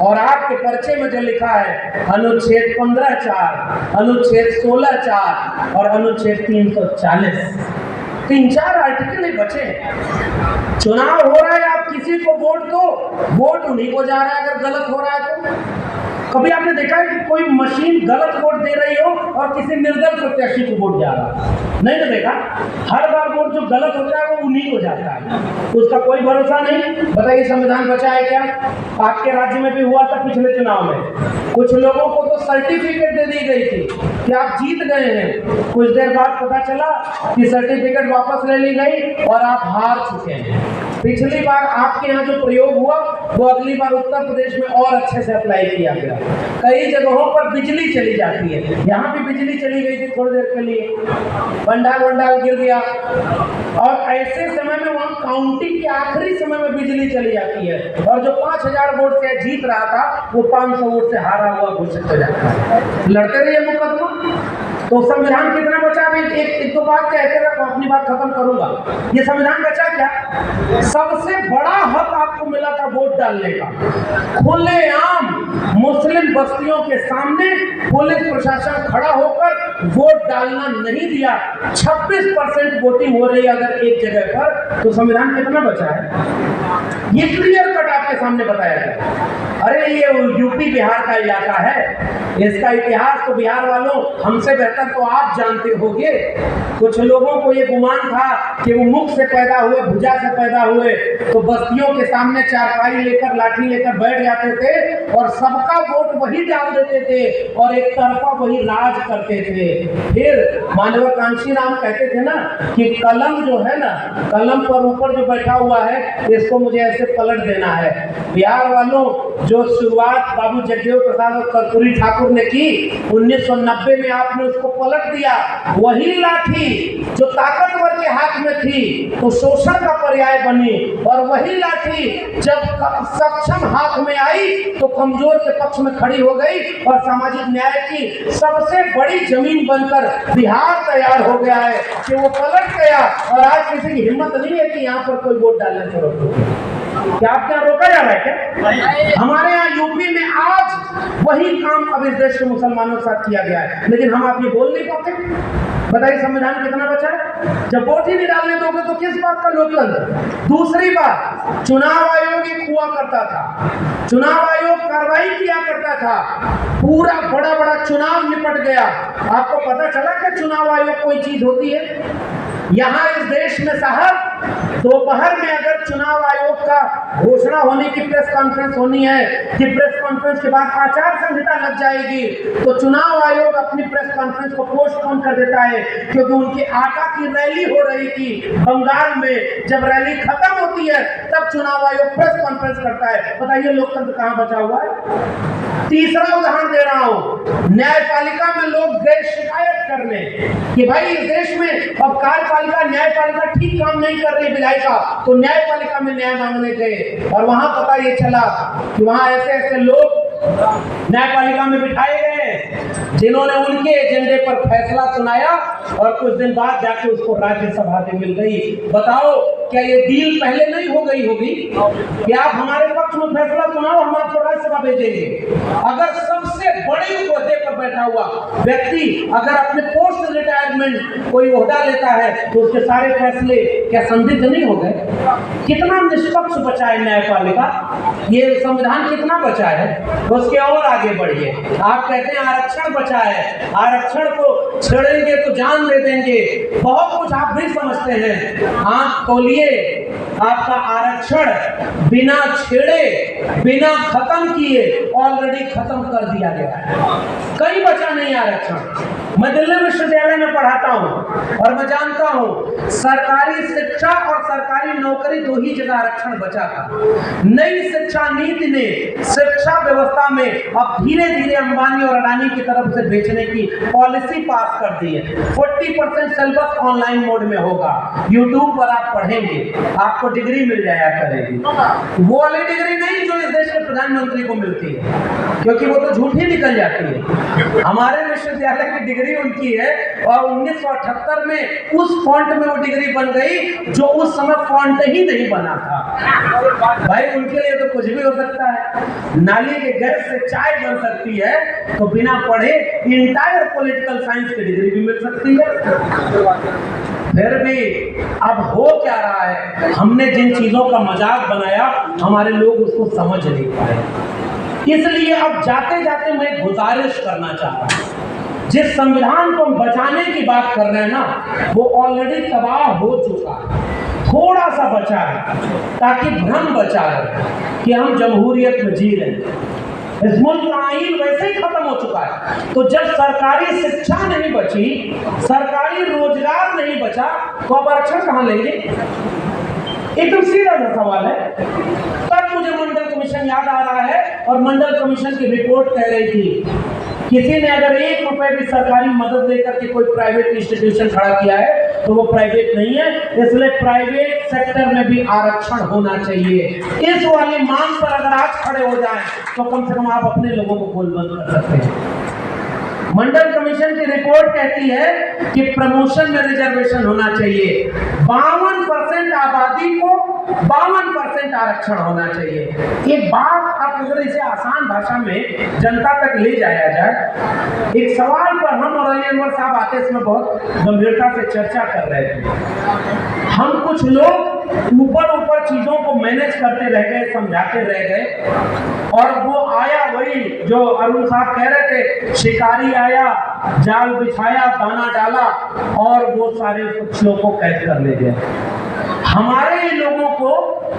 S1: और आपके पर्चे में जो लिखा है अनुच्छेद 15(4), अनुच्छेद 16(4) और अनुच्छेद 340, 3-4 आर्टिकल ही बचे हैं। चुनाव हो रहा है, आप किसी को वोट दो, वोट उन्हीं को जा रहा है अगर गलत हो रहा है तो। कभी आपने देखा है कि कोई मशीन गलत वोट दे रही हो और किसी निर्दल प्रत्याशी को वोट जा रहा है? नहीं ना देखा। हर बार वोट जो गलत होता है वो उन्हीं को जाता है, उसका कोई भरोसा नहीं। बताइए संविधान बचा है क्या? आपके राज्य में भी हुआ था पिछले चुनाव में, कुछ लोगों को तो सर्टिफिकेट दे दी गई थी कि आप जीत गए हैं, कुछ देर बाद पता चला कि सर्टिफिकेट वापस ले ली गई और आप हार चुके हैं। पिछली बार आपके यहाँ जो प्रयोग हुआ वो अगली बार उत्तर प्रदेश में और अच्छे से अप्लाई किया गया। कई जगहों पर बिजली चली जाती है, यहाँ भी बिजली चली गई थी थोड़ी देर के लिए, पंडाल गिर गया, और ऐसे समय में वहाँ काउंटिंग के आखिरी समय में बिजली चली जाती है और जो 5000 वोट से जीत रहा था वो 500 वोट से हारा हुआ घोषित हो जाता है। लड़ते रहिए मुकदमा। तो संविधान कितना बचा? एक दो बात कहते रहे, अपनी बात खत्म करूंगा। ये संविधान बचा क्या? सबसे बड़ा हक आपको मिला था वोट डालने का। खुलेआम मुस्लिम बस्तियों के सामने पुलिस प्रशासन खड़ा होकर वोट डालना नहीं दिया। 26% वोटिंग हो रही है अगर एक जगह पर, तो संविधान कितना बचा है? ये क्लियर कट आपके सामने बताया गया। अरे ये यूपी बिहार का इलाका है, इसका इतिहास तो बिहार वालों हमसे बेहतर तो आप जानते होंगे। कुछ लोगों को ये गुमान था कि वो मुख से पैदा हुए, भुजा से पैदा हुए, तो बस्तियों के सामने चारपाई लेकर, लाठी लेकर बैठ जाते थे और सबका वोट वही डाल देते थे और एक तरफा वही राज करते थे। फिर मानवकांक्षी राम कहते थे ना कि कलम जो है ना, कलम पर ऊपर जो बैठा हुआ है इसको मुझे ऐसे पलट देना है। बिहार वालों, जो शुरुआत बाबू जगदेव प्रसाद और कर्पूरी ठाकुर ने की 1990 में, आपने उसको पलट दिया। वही लाठी जो ताकतवर के हाथ में थी तो शोषण का पर्याय बनी, और वही लाठी जब सक्षम हाथ में आई तो कमजोर के पक्ष में खड़ी हो गई और सामाजिक न्याय की सबसे बड़ी जमीन बनकर बिहार तैयार हो गया है कि वो पलट गया। और आज किसी की हिम्मत नहीं है कि यहाँ पर कोई वोट डालने से रोके। क्या आप क्या रोका जा रहा है क्या? हमारे यहाँ यूपी में आज वही काम अब इस देश के मुसलमानों के साथ किया गया है, लेकिन हम आप ये बोल नहीं पाते। बताइए संविधान कितना बचा है? जब वोट ही नहीं डालने दोगे तो किस बात का लोकतंत्र? दूसरी बात, चुनाव आयोग एक हुआ करता था, चुनाव आयोग कार्रवाई किया करता था, पूरा बड़ा बड़ा चुनाव निपट गया। आपको पता चला कि चुनाव आयोग कोई चीज होती है? यहाँ इस देश में साहब दोपहर में अगर चुनाव आयोग का घोषणा होने की प्रेस कॉन्फ्रेंस होनी है कि प्रेस कॉन्फ्रेंस के बाद आचार संहिता लग जाएगी, तो चुनाव आयोग अपनी प्रेस कॉन्फ्रेंस को पोस्टपोन कर देता है, क्योंकि उनकी आका की रैली हो रही थी बंगाल में। जब रैली खत्म होती है तब चुनाव आयोग प्रेस कॉन्फ्रेंस करता है। बताइए लोकतंत्र कहाँ बचा हुआ है? तीसरा उदाहरण दे रहा हूं, न्यायपालिका में लोग गए शिकायत करने कि भाई इस देश में अब कार्यपालिका न्यायपालिका ठीक काम नहीं कर कर रही विधायिका, तो न्यायपालिका में न्याय मांगने गए और वहां पता ये चला कि वहां ऐसे ऐसे लोग न्यायपालिका में बिठाए गए जिन्होंने उनके एजेंडे पर फैसला सुनाया और कुछ दिन बाद जाके उसको राज्यसभा से मिल गई। बताओ क्या ये डील पहले नहीं हो गई होगी कि आप हमारे पक्ष में फैसला सुनाओ, हम आपको राज्यसभा भेजेंगे? अगर सबसे बड़े ओहदे पर बैठा हुआ व्यक्ति अगर अपने पोस्ट रिटायरमेंट कोई ओहदा लेता है तो उसके सारे फैसले क्या संदिग्ध नहीं हो गए? कितना निष्पक्ष बचा है न्यायपालिका, ये संविधान कितना बचा है? उसके और आगे बढ़िए, आप कहते हैं आरक्षण बचा है, आरक्षण को छेड़ेंगे तो जान दे देंगे, बहुत कुछ आप भी समझते हैं। आंख खोलिए, आपका आरक्षण बिना छेड़े बिना खत्म किए ऑलरेडी खत्म कर दिया गया है, कहीं बचा नहीं आरक्षण। मैं दिल्ली विश्वविद्यालय में पढ़ाता हूं और मैं जानता हूं सरकारी शिक्षा और सरकारी नौकरी दो ही जगह आरक्षण बचा था। नई शिक्षा नीति ने शिक्षा व्यवस्था में अब धीरे धीरे अंबानी और अडानी की तरफ से बेचने की पॉलिसी पास कर दी है। 40% सिलेबस ऑनलाइन मोड में होगा, यूट्यूब पर आप पढ़ेंगे, आपको डिग्री मिल जाया करेगी। वो वाली डिग्री नहीं जो इस देश के प्रधानमंत्री को मिलती है, क्योंकि वो तो झूठी निकल जाती है। हमारे विश्वविद्यालय की डिग्री उनकी है और 1978 में उस फॉन्ट में वो डिग्री बन गई जो उस समय फॉन्ट ही नहीं बना था। भाई उनके लिए तो कुछ भी हो सकता है, नाली के गैस से चाय बन सकती है, तो बिना पढ़े इंटायर पॉलिटिकल साइंस की डिग्री भी मिल सकती है। फिर भी अब हो क्या रहा है, हमने जिन चीजों का मजाक बनाया हमारे लोग उसको समझ नहीं पाए। इसलिए अब जाते जाते मैं गुजारिश करना चाहता हूं, जिस संविधान को हम बचाने की बात कर रहे हैं ना, वो ऑलरेडी तबाह हो चुका है, थोड़ा सा बचा है ताकि भ्रम बचा रहे कि हम जमहूरियत में जी रहे हैं। इस मुल्क का आईन वैसे ही खत्म हो चुका है, तो जब सरकारी शिक्षा नहीं बची, सरकारी रोजगार नहीं बचा, तो अब आरक्षण कहां लेंगे? एकदम सीधा सा सवाल है। तब मुझे मंडल कमीशन याद आ रहा है और मंडल कमीशन की रिपोर्ट कह रही थी किसी ने अगर 1 रुपए भी सरकारी मदद लेकर के कोई प्राइवेट इंस्टीट्यूशन खड़ा किया है तो वो प्राइवेट नहीं है, इसलिए प्राइवेट सेक्टर में भी आरक्षण होना चाहिए। इस वाली मांग पर अगर आज खड़े हो जाएं तो कम से कम आप अपने लोगों को गोलबंद कर सकते हैं। मंडल कमीशन की रिपोर्ट कहती है कि प्रमोशन में रिजर्वेशन होना चाहिए, 52% आबादी को 52% आरक्षण होना चाहिए। एक बात आप अगर इसे आसान भाषा में जनता तक ले जाया जाए, एक सवाल पर हम और अली अनवर साहब आते समय बहुत गंभीरता से चर्चा कर रहे थे। हम कुछ लोग ऊपर ऊपर चीजों को मैनेज करते रह गए, समझाते रह गए, और वो आया वही जो अरुण साहब कह रहे थे, शिकारी आया, जाल बिछाया, दाना डाला और वो सारे पक्षियों को कैद कर ले गया। हमारे ही लोगों को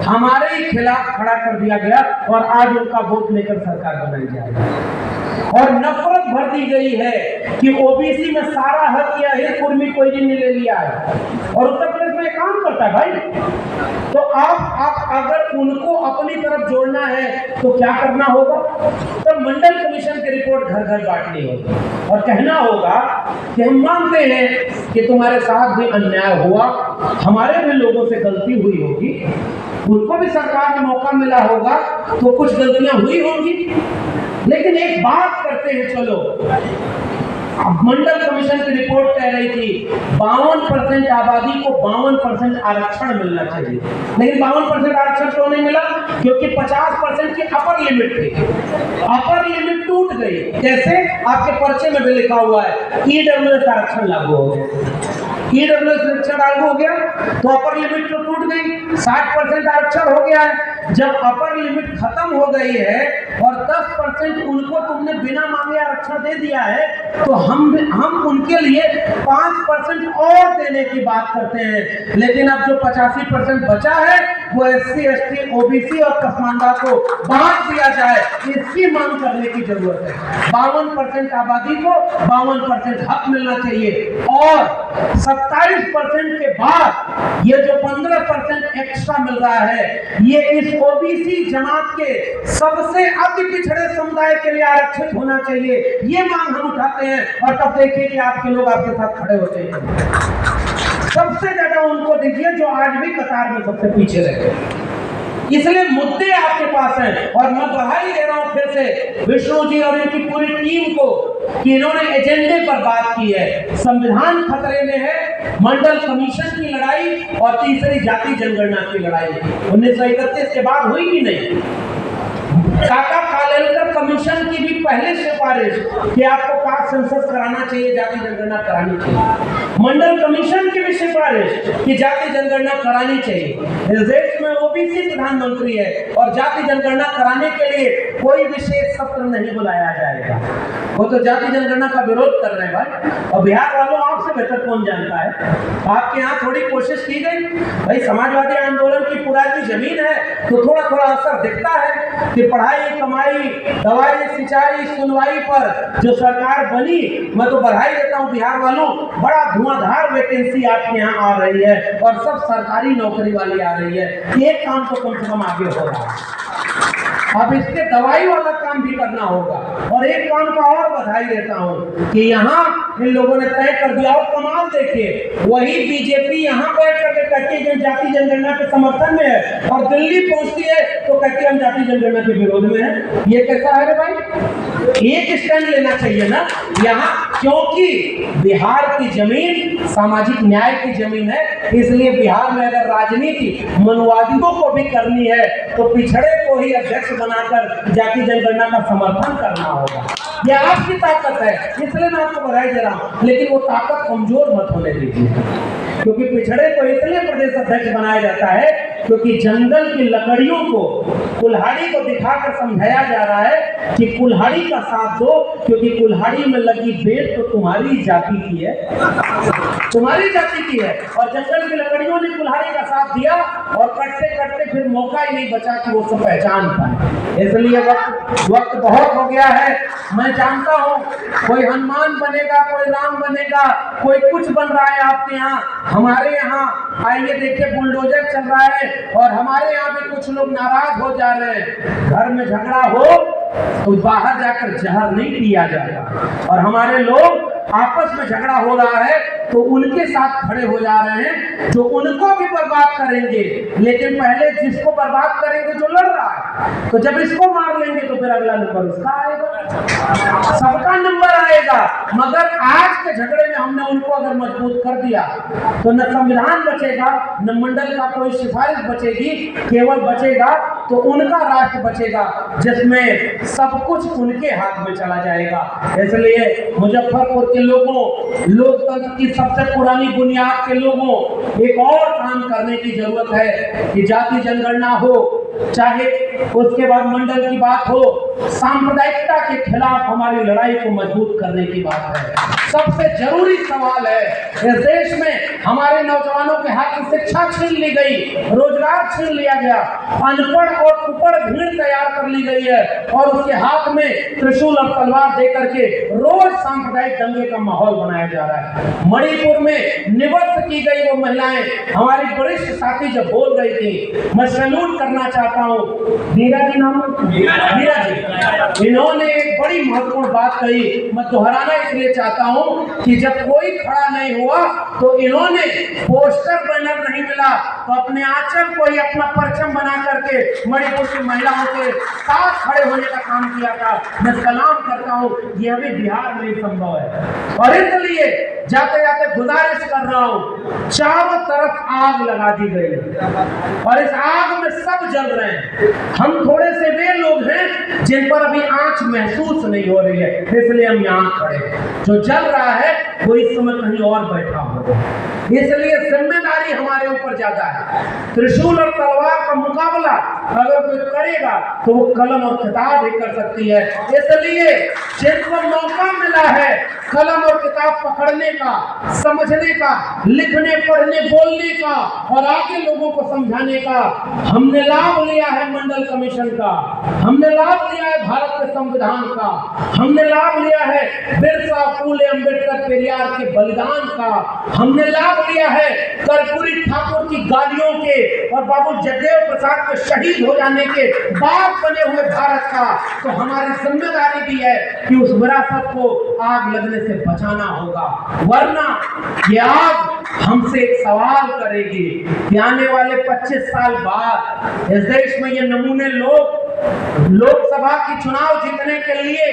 S1: हमारे ही खिलाफ खड़ा कर दिया गया और आज उनका वोट लेकर सरकार बनाई जाएगी। और नफरत भर दी गई है कि ओबीसी में सारा हक या हित कुर्मी कोई ने ले लिया है और उत्तर प्रदेश में काम करता है भाई। तो आप अगर उनको अपनी तरफ जोड़ना है तो क्या करना होगा? तो मंडल कमीशन की रिपोर्ट घर घर बांटनी होगी और कहना होगा कि हम मानते हैं कि तुम्हारे साथ भी अन्याय हुआ, हमारे भी लोगों से गलती हुई होगी, उनको भी सरकार में मौका मिला होगा तो कुछ गलतियां हुई होंगी, लेकिन एक बात करते हैं, चलो मंडल कमीशन की रिपोर्ट कह रही थी 52% आबादी को 52% आरक्षण मिलना चाहिए, लेकिन 52% आरक्षण क्यों नहीं मिला? क्योंकि 50% की अपर लिमिट थी, अपर लिमिट टूट गई। कैसे? आपके पर्चे में भी लिखा हुआ है ईडब्ल्यूएस आरक्षण लागू हो गया, ईडब्ल्यूएस आरक्षण लागू हो गया तो अपर लिमिट तो टूट गई, 60% आरक्षण हो गया है। जब अपर लिमिट खत्म हो गई है और 10% उनको तुमने बिना मांगे आरक्षण दे दिया है, तो हम उनके लिए 5% और देने की बात करते हैं। लेकिन अब जो 85% बचा है वो SC, ST, OBC और पसमानदा को बांट दिया जाए, इसकी मांग करने की जरूरत है। 52% आबादी को 52% हक मिलना चाहिए और 27% के बाद ये जो 15% एक्स्ट्रा मिल रहा है, ये इस OBC जमात के सबसे अति पिछड़े समुदाय के लिए आरक्षित होना चाहिए। ये मांग हम उठाते हैं और तब देखिए कि आपके लोग आपके साथ खड़े होते हैं। सबसे ज्यादा उनको दीजिए जो आज भी कतार में सबसे पीछे रहे। इसलिए मुद्दे आपके पास हैं और मैं बधाई दे रहा हूं फिर से विष्णु जी और इनकी पूरी टीम को कि इन्होंने एजेंडे पर बात की है। संविधान खतरे में है, मंडल कमीशन की लड़ाई और तीसरी जाति जनगणना की लड़ाई 1931 के बाद हुई ही नहीं। काका कालेलकर कमीशन की भी पहले सिफारिश कि आपको कास्ट सेंसस कराना चाहिए, जाति जनगणना करानी चाहिए। मंडल कमीशन की भी सिफारिश कि जाति जनगणना करानी चाहिए। इस देश में ओबीसी प्रधानमंत्री है और जाति जनगणना कराने के लिए कोई विशेष सत्र नहीं बुलाया जाएगा। वो तो जाति जनगणना का विरोध कर रहे हैं भाई। और बिहार वालों आपसे बेहतर कौन जानता है, आपके यहाँ थोड़ी कोशिश की गई भाई। समाजवादी आंदोलन की पुरानी जमीन है तो थोड़ा थोड़ा असर दिखता है कि पढ़ाई कमाई दवाई सिंचाई सुनवाई पर जो सरकार बनी, मैं तो बधाई देता हूं बिहार वालों, बड़ा धुआंधार वैकेंसी आपके यहाँ आ रही है और सब सरकारी नौकरी वाली आ रही है। एक काम तो कम से कम आगे हो रहा है। अब इसके दवाई वाला काम भी करना होगा। और एक काम का और बधाई देता हूं कि यहाँ इन लोगों ने तय कर दिया। और कमाल देखिए, वही बीजेपी यहाँ बैठ करके कहती है जाति जनगणना के समर्थन में है और दिल्ली पहुंचती है तो कहती है हम जाति जनगणना के विरोध में है। ये कैसा है रे भाई? एक स्टैंड लेना चाहिए ना यहाँ, क्योंकि बिहार की जमीन सामाजिक न्याय की जमीन है। इसलिए बिहार में अगर राजनीति मनुवादियों को भी करनी है तो पिछड़े को ही अध्यक्ष बनाकर जाति जनगणना का समर्थन करना होगा। यह आपकी ताकत है, इसलिए मैं आपको बधाई दे रहा हूं। लेकिन वो ताकत कमजोर मत होने दीजिए, क्योंकि पिछड़े को इसलिए प्रदेश अध्यक्ष बनाया जाता है क्योंकि जंगल की लकड़ियों को कुल्हाड़ी को दिखाकर समझाया जा रहा है कि कुल्हाड़ी का साथ दो, क्योंकि कुल्हाड़ी में लगी बेट तो तुम्हारी जाति की है, तुम्हारी जाति की है। और जंगल की लकड़ियों ने कुल्हाड़ी का साथ दिया और कटते कटते फिर मौका ही नहीं बचा कि वो सब पहचान पाए। इसलिए वक्त बहुत हो गया है। मैं जानता हूँ कोई हनुमान बनेगा, कोई राम बनेगा, कोई कुछ बन रहा है आपके यहाँ। हमारे यहाँ आइए देखिए बुलडोजर चल रहा है और हमारे यहाँ भी कुछ लोग नाराज हो जा रहे हैं। घर में झगड़ा हो तो बाहर जाकर जहर नहीं पिया जाएगा। और हमारे लोग आपस में झगड़ा हो रहा है तो उनके साथ खड़े हो जा रहे हैं जो उनको भी बर्बाद करेंगे। लेकिन पहले जिसको बर्बाद करेंगे जो लड़ रहा है, तो जब इसको मार लेंगे तो फिर अगला नंबर उसका आएगा, सबका नंबर आएगा। मगर आज के झगड़े में हमने उनको अगर मजबूत कर दिया तो न संविधान बचेगा, न मंडल का कोई सिफारिश बचेगी, केवल बचेगा तो उनका राष्ट्र बचेगा जिसमें सब कुछ उनके हाथ में चला जाएगा। इसलिए मुजफ्फरपुर के लोगों, लोकतंत्र की सबसे पुरानी बुनियाद के लोगों, एक और काम करने की जरूरत है कि जाति जनगणना हो, चाहे उसके बाद मंडल की बात हो, सांप्रदायिकता के खिलाफ हमारी लड़ाई को मजबूत करने की बात है। सबसे जरूरी सवाल है, इस देश में हमारे नौजवानों के हाथ में शिक्षा छीन ली गई, रोजगार छीन लिया गया, अनपढ़ और कुपड़ भीड़ तैयार कर ली गई है और उसके हाथ में त्रिशूल और तलवार देकर के रोज सांप्रदायिक दंगे का माहौल बनाया जा रहा है। मणिपुर में निवृत्त की गई वो महिलाएं हमारी वरिष्ठ साथी जब बोल रही थी, मैं सैल्यूट करना चाहता हूँ। नीरा जी नाम, नीरा जी, इन्होंने एक बड़ी महत्वपूर्ण बात कही, मैं दोहराना इसलिए चाहता हूँ कि जब कोई खड़ा नहीं हुआ तो इन्होंने पोस्टर बैनर नहीं मिला तो अपने आंचल को ही अपना परचम बना करके मणिपुर की महिलाओं के साथ खड़े होने का काम किया था। मैं सलाम करता हूँ, यह भी बिहार में संभव है। और इसलिए जाते जाते गुजारिश कर रहा हूँ, चारों तरफ आग लगा दी गई और इस आग में सब जल रहे हैं। हम थोड़े से वे लोग हैं जिन पर अभी आंच महसूस नहीं हो रही है, इसलिए हम यहाँ खड़े हैं। जो जल रहा है वो इस समय कहीं और बैठा होगा, इसलिए जिम्मेदारी हमारे ऊपर ज्यादा है। त्रिशूल और तलवार का मुकाबला अगर कोई करेगा तो वो कलम और किताब ही कर सकती है। इसलिए जिनको मौका मिला है कलम और किताब पकड़ने का, समझने का, लिखने पढ़ने बोलने का और आगे लोगों को समझाने का, हमने लाभ लिया है मंडल कमीशन का, हमने लाभ लिया है भारत के संविधान का, हमने लाभ लिया है बिरसा, फूले, अंबेडकर, पेरियार के बलिदान का, हमने लाभ लिया है कर्पूरी ठाकुर की गालियों के और बाबू जगदेव प्रसाद के शहीद हो जाने के बाद बने हुए भारत का, तो हमारी जिम्मेदारी भी है कि उस विरासत को आग लगने से बचाना होगा, वरना ये आग हमसे एक सवाल करेगी कि आने वाले 25 साल बाद इस देश में ये नमूने लोग लोकसभा की चुनाव जीतने के लिए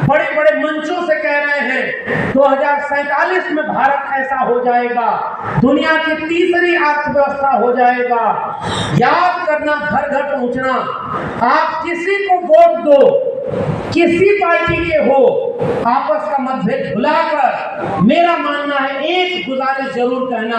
S1: बड़े बड़े मंचों से कह रहे हैं 2047 में भारत ऐसा हो जाएगा, दुनिया की तीसरी अर्थव्यवस्था हो जाएगा। याद करना, घर घर पहुंचना, आप किसी को वोट दो, किसी पार्टी के हो, आपस का मतभेद भुलाकर मेरा मानना है एक गुजारिश जरूर कहना,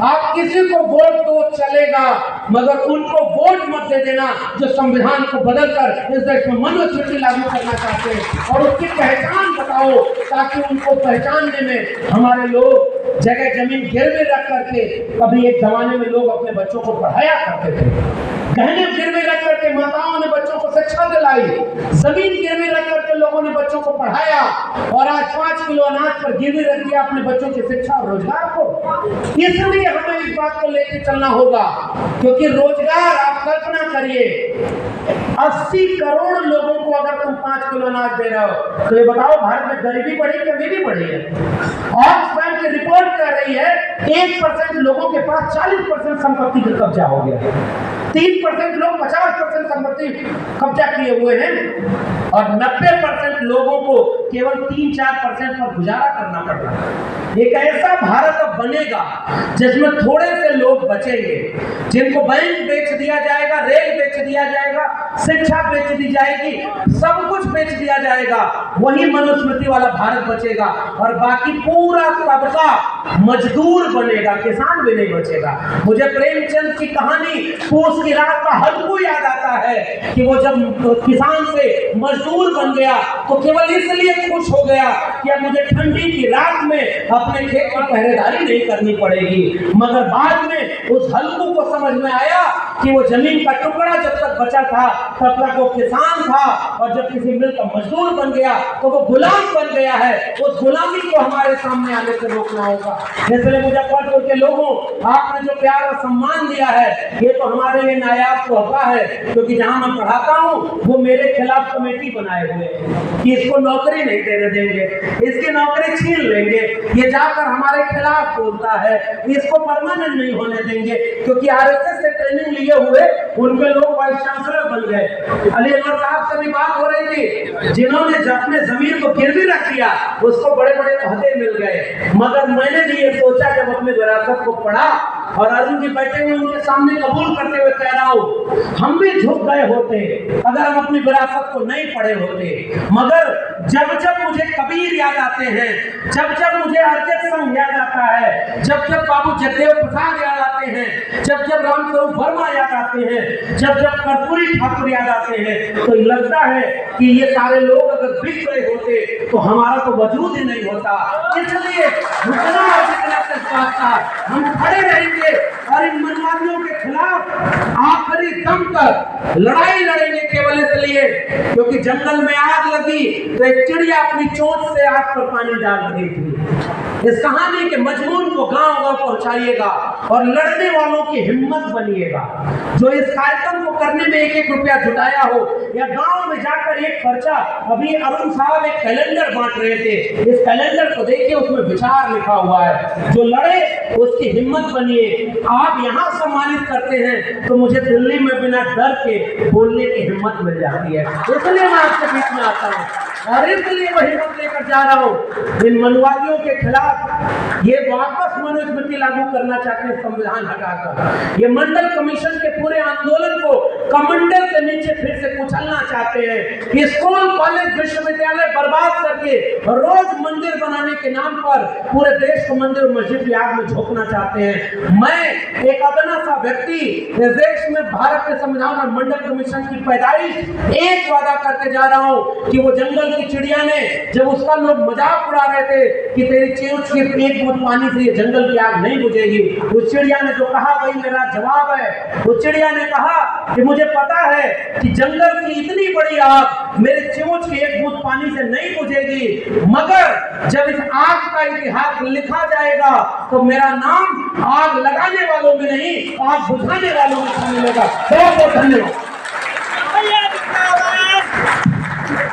S1: आप किसी को वोट दो चलेगा, मगर उनको वोट मत दे देना जो संविधान को बदलकर इस देश में मनुस्मृति लागू करना चाहते हैं, और उसकी पहचान बताओ ताकि उनको पहचानने में हमारे लोग जगह जमीन गिरवी रख करके, कभी एक जमाने में लोग अपने बच्चों को पढ़ाया करते थे, गहने गिरवी रख करके माताओं ने बच्चों को शिक्षा दिलाई, जमीन गिरवी रख करके लोगों ने बच्चों को पढ़ाया, और आज 5 किलो अनाज पर गिरवी रख दिया अपने बच्चों की शिक्षा और रोजगार को। इसलिए हमें इस बात को लेकर चलना होगा, क्योंकि रोजगार, आप कल्पना करिए 80 करोड़ लोगों को अगर तुम 5 किलो अनाज दे रहे हो, तो ये बताओ भारत में गरीबी बढ़ी कि अमीरी बढ़ी है? ऑक्सफैम की रिपोर्ट कह रही है 1% लोगों के पास 40% संपत्ति का कब्जा हो गया, 3% लोग 50% संपत्ति कब्जा किए हुए हैं, और 90% लोगों को केवल 3-4% पर गुजारा करना पड़ रहा है। एक ऐसा भारत अब बनेगा जिसमें थोड़े से लोग बचेंगे, जिनको बैंक बेच दिया जाएगा, रेल बेच दिया जाएगा, शिक्षा बेच दी जाएगी, सब कुछ बेच दिया जाएगा, वही मनुस्मृति वाला भारत बचेगा, और बाकी पूरा तबका मजदूर बनेगा, किसान भी नहीं बचेगा। मुझे प्रेमचंद की कहानी पूस की रात का हल्कू याद आता है कि वो जब किसान से मजदूर बन गया तो केवल इसलिए खुश हो गया कि अब मुझे ठंडी की रात में अपने खेत की पहरेदारी नहीं करनी पड़ेगी, मगर बाद में उस हल्कू को समझ में आया कि वो जमीन का टुकड़ा जब तक बचा था तब तक वो किसान था, और जब किसी मिल का मजदूर बन गया तो वो गुलाम बन गया है। उस गुलामी को हमारे सामने आने से रोकना होगा। इसलिए मुजफ्फरपुर के लोगों, आपने जो प्यार और सम्मान दिया है, ये तो हमारे लिए नायाब तोहफा है, क्योंकि जहां मैं पढ़ाता हूँ वो मेरे खिलाफ कमेटी बनाए हुए कि इसको नौकरी नहीं देने देंगे, इसकी नौकरी छीन लेंगे, ये जाकर हमारे खिलाफ बोलता है, इसको परमानेंट नहीं होने देंगे, क्योंकि आरएसएस से ट्रेनिंग लिए हुए उनके लोग वाइस चांसलर बन गए। अली अकबर साहब से भी बात हो रही थी, जिन्होंने अपने जमीन को गिरवी रख दिया उसको बड़े बड़े ओहदे मिल गए, मगर मैंने भी ये सोचा जब अपने विरासत को पढ़ा, और अरुण जी बैठे हुए उनके सामने कबूल करते हुए कह रहा हूं, हम भी झुक गए होते अगर हम अपनी विरासत को नहीं पढ़े होते, मगर जब जब मुझे कबीर याद आते हैं, जब जब मुझे अरिजीत सिंह याद आता है, जब जब बाबू जगदेव प्रसाद याद आते हैं, जब जब रामस्वरूप वर्मा याद आते हैं, जब जब कर्पूरी ठाकुर याद आते हैं, तो लगता है कि ये सारे लोग अगर बिक गए होते तो हमारा तो वजूद ही नहीं होता। इसलिए रुकना और जितना से हम खड़े रहेंगे और इन मनमानियों के खिलाफ आखिरी दम तक लड़ाई लड़ेंगे, केवल इसलिए क्योंकि जंगल में आग लगी तो एक चिड़िया अपनी चोंच से आग पर पानी डाल रही थी। इस कहानी के मजमून को गांव-गांव पहुंचाइएगा और लड़ने वालों की हिम्मत बनिएगा। जो इस कार्यक्रम को करने में 1-1 रुपया जुटाया हो, या गांव में जाकर एक पर्चा, अभी अरुण साहब एक कैलेंडर बांट रहे थे, इस कैलेंडर को देखिए, उसमें विचार लिखा हुआ है, जो लड़े उसकी हिम्मत बनिए। आप यहाँ सम्मानित करते हैं तो मुझे दिल्ली में बिना डर के बोलने की हिम्मत मिल जाती है, इसलिए मैं आपके बीच में आता हूँ और इसलिए वही हिम्मत लेकर जा रहा हूँ। इन मनवादियों के खिलाफ ये वापस मनुस्मृति लागू करना चाहते हैं, संविधान हटाकर ये मंडल कमीशन के पूरे आंदोलन को कमंडल के नीचे फिर से कुचलना चाहते हैं। स्कूल, कॉलेज, विश्वविद्यालय बर्बाद करके रोज मंदिर बनाने के नाम पर पूरे देश को मंदिर मस्जिद की आग में झोंकना चाहते हैं। मैं एक अदना सा व्यक्ति इस देश में भारत के संविधान और मंडल कमीशन की पैदाइश एक वादा करके जा रहा हूँ कि वो जंगल की चिड़िया ने जब उसका लोग मजाक उड़ा रहे थे कि तेरी चोंच के एक बूंद पानी से ये जंगल की आग नहीं बुझेगी, उस चिड़िया ने जो कहा वही मेरा जवाब है। उस चिड़िया ने कहा कि मुझे पता है कि जंगल की इतनी बड़ी आग मेरे चोंच के एक बूंद पानी से नहीं बुझेगी, मगर जब इस आग का इतिहास लिखा जाएगा तो मेरा नाम आग लगाने वालों में नहीं आग बुझाने वालों में शामिल होगा। बहुत बहुत धन्यवाद।